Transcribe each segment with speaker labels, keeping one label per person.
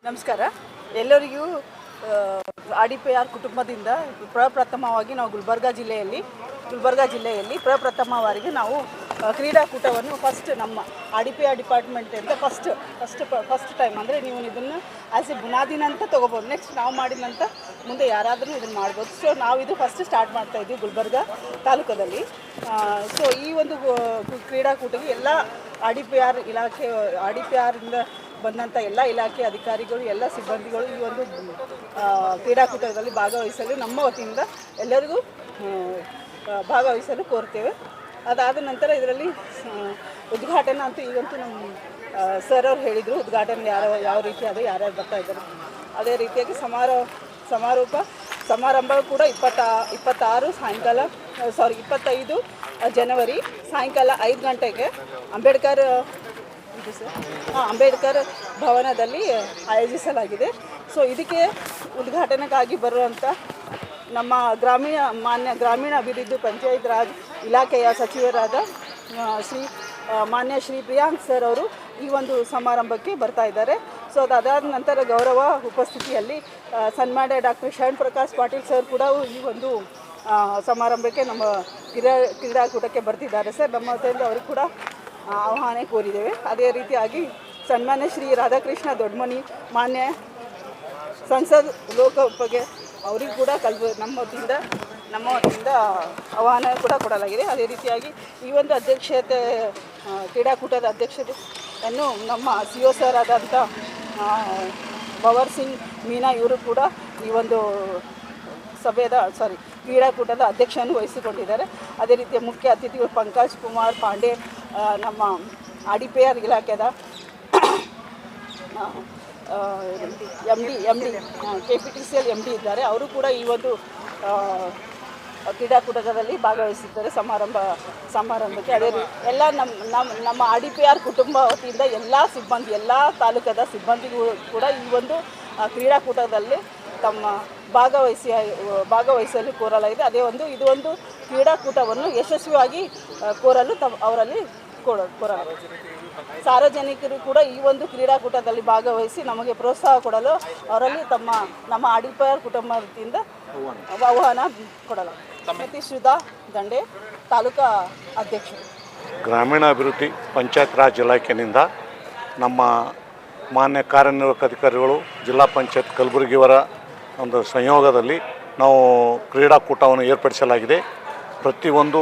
Speaker 1: ನಮಸ್ಕಾರ ಎಲ್ಲರಿಗೂ ಆರ್ ಕುಟುಂಬದಿಂದ ಪ್ರಪ್ರಥಮವಾಗಿ ನಾವು ಗುಲ್ಬರ್ಗಾ ಜಿಲ್ಲೆಯಲ್ಲಿ ಪ್ರಪ್ರಥಮವಾಗಿ ನಾವು ಕ್ರೀಡಾಕೂಟವನ್ನು ಫಸ್ಟ್ ನಮ್ಮ ಆರ್ ಡಿಪಾರ್ಟ್ಮೆಂಟ್ ಅಂತ ಫಸ್ಟ್ ಟೈಮ್ ಅಂದರೆ ನೀವು ಇದನ್ನು ಆ್ಯಸ್ ಎ ಬುನಾದಿನ ಅಂತ ತೊಗೋಬೋದು. ನೆಕ್ಸ್ಟ್ ನಾವು ಮಾಡಿದಂಥ ಮುಂದೆ ಯಾರಾದರೂ ಇದನ್ನು ಮಾಡ್ಬೋದು. ಸೊ ನಾವು ಇದು ಫಸ್ಟ್ ಸ್ಟಾರ್ಟ್ ಮಾಡ್ತಾಯಿದ್ವಿ ಗುಲ್ಬರ್ಗಾ ತಾಲೂಕದಲ್ಲಿ. ಸೊ ಈ ಒಂದು ಕ್ರೀಡಾಕೂಟಕ್ಕೆ ಎಲ್ಲ ಆರ್ ಇಲಾಖೆ ಇಂದ ಬಂದಂಥ ಎಲ್ಲ ಇಲಾಖೆ ಅಧಿಕಾರಿಗಳು ಎಲ್ಲ ಸಿಬ್ಬಂದಿಗಳು ಈ ಒಂದು ಕ್ರೀಡಾಕೂಟದಲ್ಲಿ ಭಾಗವಹಿಸಲು ನಮ್ಮ ವತಿಯಿಂದ ಎಲ್ಲರಿಗೂ ಭಾಗವಹಿಸಲು ಕೋರ್ತೇವೆ. ಅದಾದ ನಂತರ ಇದರಲ್ಲಿ ಉದ್ಘಾಟನೆ ಅಂತೂ ಈಗಂತೂ ನಮ್ಮ ಸರ್ ಅವರು ಹೇಳಿದರು, ಉದ್ಘಾಟನೆ ಯಾವ ರೀತಿ ಅದು ಯಾರ್ಯಾರು ಬರ್ತಾ ಇದ್ದಾರೆ. ಅದೇ ರೀತಿಯಾಗಿ ಸಮಾರಂಭ ಕೂಡ 25 ಜನವರಿ ಸಾಯಂಕಾಲ 5 ಗಂಟೆಗೆ ಅಂಬೇಡ್ಕರ್ ಭವನದಲ್ಲಿ ಆಯೋಜಿಸಲಾಗಿದೆ. ಸೊ ಇದಕ್ಕೆ ಉದ್ಘಾಟನೆಗಾಗಿ ಬರುವಂಥ ನಮ್ಮ ಗ್ರಾಮೀಣ ಅಭಿವೃದ್ಧಿ ಪಂಚಾಯತ್ ರಾಜ್ ಇಲಾಖೆಯ ಸಚಿವರಾದ ಮಾನ್ಯ ಶ್ರೀ ಪ್ರಿಯಾಂಕ್ ಸರ್ ಅವರು ಈ ಒಂದು ಸಮಾರಂಭಕ್ಕೆ ಬರ್ತಾ ಇದ್ದಾರೆ. ಸೊ ಅದಾದ ನಂತರ ಗೌರವ ಉಪಸ್ಥಿತಿಯಲ್ಲಿ ಸನ್ಮಾನ್ಯ ಡಾಕ್ಟರ್ ಶರಣ್ ಪ್ರಕಾಶ್ ಪಾಟೀಲ್ ಸರ್ ಕೂಡ ಈ ಒಂದು ಸಮಾರಂಭಕ್ಕೆ ನಮ್ಮ ಕ್ರೀಡಾಕೂಟಕ್ಕೆ ಬರ್ತಿದ್ದಾರೆ. ಸರ್ ನಮ್ಮ ವತಿಯಿಂದ ಅವರು ಕೂಡ ಆಹ್ವಾನ ಕೋರಿದ್ದೇವೆ. ಅದೇ ರೀತಿಯಾಗಿ ಸನ್ಮಾನ್ಯ ಶ್ರೀ ರಾಧಾಕೃಷ್ಣ ದೊಡ್ಡಮನಿ ಮಾನ್ಯ ಸಂಸದ್ ಲೋಕೋಪಯೋಗಿ ಅವರಿಗೂ ಕೂಡ ನಮ್ಮ ವತಿಯಿಂದ ಆಹ್ವಾನ ಕೂಡ ಕೊಡಲಾಗಿದೆ. ಅದೇ ರೀತಿಯಾಗಿ ಈ ಒಂದು ಕ್ರೀಡಾಕೂಟದ ಅಧ್ಯಕ್ಷತೆಯನ್ನು ನಮ್ಮ CO ಸರ್ ಆದಂಥ ಪವರ್ ಸಿಂಗ್ ಮೀನಾ ಇವರು ಕೂಡ ಈ ಒಂದು ಕ್ರೀಡಾಕೂಟದ ಅಧ್ಯಕ್ಷವನ್ನು ವಹಿಸಿಕೊಂಡಿದ್ದಾರೆ. ಅದೇ ರೀತಿಯ ಮುಖ್ಯ ಅತಿಥಿಗಳು ಪಂಕಜ್ ಕುಮಾರ್ ಪಾಂಡೆ, ನಮ್ಮ ಆರ್ ಇಲಾಖೆದ MD KPTCL MD ಇದ್ದಾರೆ. ಅವರು ಕೂಡ ಈ ಒಂದು ಕ್ರೀಡಾಕೂಟದಲ್ಲಿ ಭಾಗವಹಿಸಿದ್ದಾರೆ ಸಮಾರಂಭಕ್ಕೆ. ಅದೇ ಎಲ್ಲ ನಮ್ಮ ಆರ್ ಕುಟುಂಬ ವತಿಯಿಂದ ಎಲ್ಲ ತಾಲೂಕದ ಸಿಬ್ಬಂದಿಗಳು ಕೂಡ ಈ ಒಂದು ಕ್ರೀಡಾಕೂಟದಲ್ಲಿ ತಮ್ಮ ಭಾಗವಹಿಸಲು ಕೋರಲಾಗಿದೆ. ಇದು ಒಂದು ಕ್ರೀಡಾಕೂಟವನ್ನು ಯಶಸ್ವಿಯಾಗಿ ಕೋರಲು ಅವರಲ್ಲಿ ಕೋರಲಾಗಿದೆ. ಸಾರ್ವಜನಿಕರು ಕೂಡ ಈ ಒಂದು ಕ್ರೀಡಾಕೂಟದಲ್ಲಿ ಭಾಗವಹಿಸಿ ನಮಗೆ ಪ್ರೋತ್ಸಾಹ ಕೊಡಲು ಅವರಲ್ಲಿ ನಮ್ಮ ಆರ್ ಕುಟುಂಬ ವತಿಯಿಂದ ಆಹ್ವಾನ ಕೊಡಲಾಗಿದೆ. ಸುಧಾ ದಂಡೆ ತಾಲೂಕಾ ಅಧ್ಯಕ್ಷರು.
Speaker 2: ಗ್ರಾಮೀಣಾಭಿವೃದ್ಧಿ ಪಂಚಾಯತ್ ರಾಜ್ ಇಲಾಖೆಯಿಂದ ನಮ್ಮ ಮಾನ್ಯ ಕಾರ್ಯನಿರ್ವಾಹಕ ಅಧಿಕಾರಿಗಳು ಜಿಲ್ಲಾ ಪಂಚಾಯತ್ ಕಲಬುರಗಿಯವರ ಒಂದು ಸಂಯೋಗದಲ್ಲಿ ನಾವು ಕ್ರೀಡಾಕೂಟವನ್ನು ಏರ್ಪಡಿಸಲಾಗಿದೆ. ಪ್ರತಿಯೊಂದು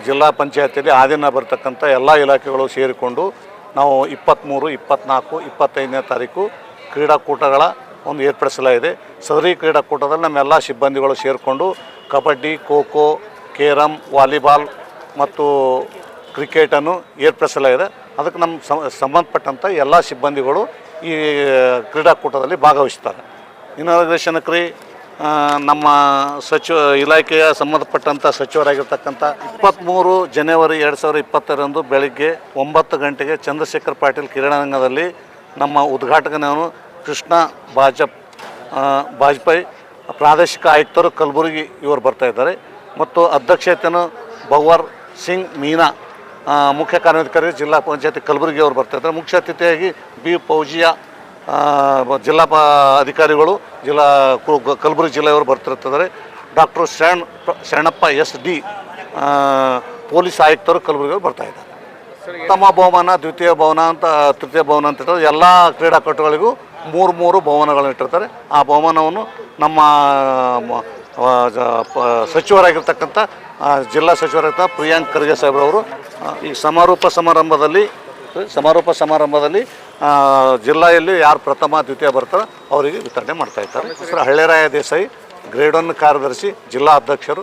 Speaker 2: ಜಿಲ್ಲಾ ಪಂಚಾಯತಿಯಲ್ಲಿ ಆಧೀನ ಬರ್ತಕ್ಕಂಥ ಎಲ್ಲ ಇಲಾಖೆಗಳು ಸೇರಿಕೊಂಡು ನಾವು 23, 24, 25ನೇ ತಾರೀಕು ಕ್ರೀಡಾಕೂಟಗಳ ಒಂದು ಏರ್ಪಡಿಸಲಾಗಿದೆ. ಸದರಿ ಕ್ರೀಡಾಕೂಟದಲ್ಲಿ ನಮ್ಮೆಲ್ಲ ಸಿಬ್ಬಂದಿಗಳು ಸೇರಿಕೊಂಡು ಕಬಡ್ಡಿ, ಖೋ ಖೋ, ಕೇರಮ್, ವಾಲಿಬಾಲ್ ಮತ್ತು ಕ್ರಿಕೆಟನ್ನು ಏರ್ಪಡಿಸಲಾಗಿದೆ. ಅದಕ್ಕೆ ನಮ್ಮ ಸಂಬಂಧಪಟ್ಟಂಥ ಎಲ್ಲ ಸಿಬ್ಬಂದಿಗಳು ಈ ಕ್ರೀಡಾಕೂಟದಲ್ಲಿ ಭಾಗವಹಿಸ್ತಾರೆ. ಇನಾಗ್ರೇಷನ್ಕ್ರಿ ನಮ್ಮ ಇಲಾಖೆಯ ಸಂಬಂಧಪಟ್ಟಂಥ ಸಚಿವರಾಗಿರ್ತಕ್ಕಂಥ 23 ಜನವರಿ 2020 ಬೆಳಗ್ಗೆ 9 ಗಂಟೆಗೆ ಚಂದ್ರಶೇಖರ್ ಪಾಟೀಲ್ ಕ್ರೀಡಾಂಗಣದಲ್ಲಿ ನಮ್ಮ ಉದ್ಘಾಟನೆಯನ್ನು ಕೃಷ್ಣ ಬಾಜಪೇಯಿ ಪ್ರಾದೇಶಿಕ ಆಯುಕ್ತರು ಕಲಬುರಗಿ ಇವರು ಬರ್ತಾಯಿದ್ದಾರೆ. ಮತ್ತು ಅಧ್ಯಕ್ಷತೆಯನ್ನು ಭವರ್ ಸಿಂಗ್ ಮೀನಾ ಮುಖ್ಯ ಕಾರ್ಯಾಧಿಕಾರಿ ಜಿಲ್ಲಾ ಪಂಚಾಯತಿ ಕಲಬುರಗಿ ಅವರು ಬರ್ತಾಯಿದ್ದಾರೆ. ಮುಖ್ಯ ಅತಿಥಿಯಾಗಿ ಬಿ ಫೌಜಿಯಾ ಜಿಲ್ಲಾ ಅಧಿಕಾರಿಗಳು ಕಲಬುರಗಿ ಜಿಲ್ಲೆಯವರು ಬರ್ತಿರ್ತಿದ್ದಾರೆ. ಡಾಕ್ಟರ್ ಶರಣಪ್ಪ SD ಪೊಲೀಸ್ ಆಯುಕ್ತರು ಕಲಬುರಗಿಯವರು ಬರ್ತಾಯಿದ್ದಾರೆ. ಪ್ರಥಮ ಬಹುಮಾನ, ದ್ವಿತೀಯ ಬಹುಮಾನ ಅಂತ ತೃತೀಯ ಬಹುಮಾನ ಅಂತ ಇರ್ತಾರೆ. ಎಲ್ಲ ಕ್ರೀಡಾಪಟುಗಳಿಗೂ 3 ಬಹುಮಾನಗಳನ್ನು ಇಟ್ಟಿರ್ತಾರೆ. ಆ ಬಹುಮಾನವನ್ನು ನಮ್ಮ ಸಚಿವರಾಗಿರ್ತಕ್ಕಂಥ ಜಿಲ್ಲಾ ಸಚಿವರಾಗಿರ್ತ ಪ್ರಿಯಾಂಕ್ ಖರ್ಗೆ ಸಾಹೇಬ್ರವರು ಈ ಸಮಾರೋಪ ಸಮಾರಂಭದಲ್ಲಿ ಜಿಲ್ಲೆಯಲ್ಲಿ ಯಾರು ಪ್ರಥಮ ದ್ವಿತೀಯ ಬರ್ತಾರೋ ಅವರಿಗೆ ವಿತರಣೆ ಮಾಡ್ತಾಯಿದ್ದಾರೆ. ಹಳ್ಳೆರಾಯ ದೇಸಾಯಿ, ಗ್ರೇಡ್ 1 ಕಾರ್ಯದರ್ಶಿ, ಜಿಲ್ಲಾ ಅಧ್ಯಕ್ಷರು.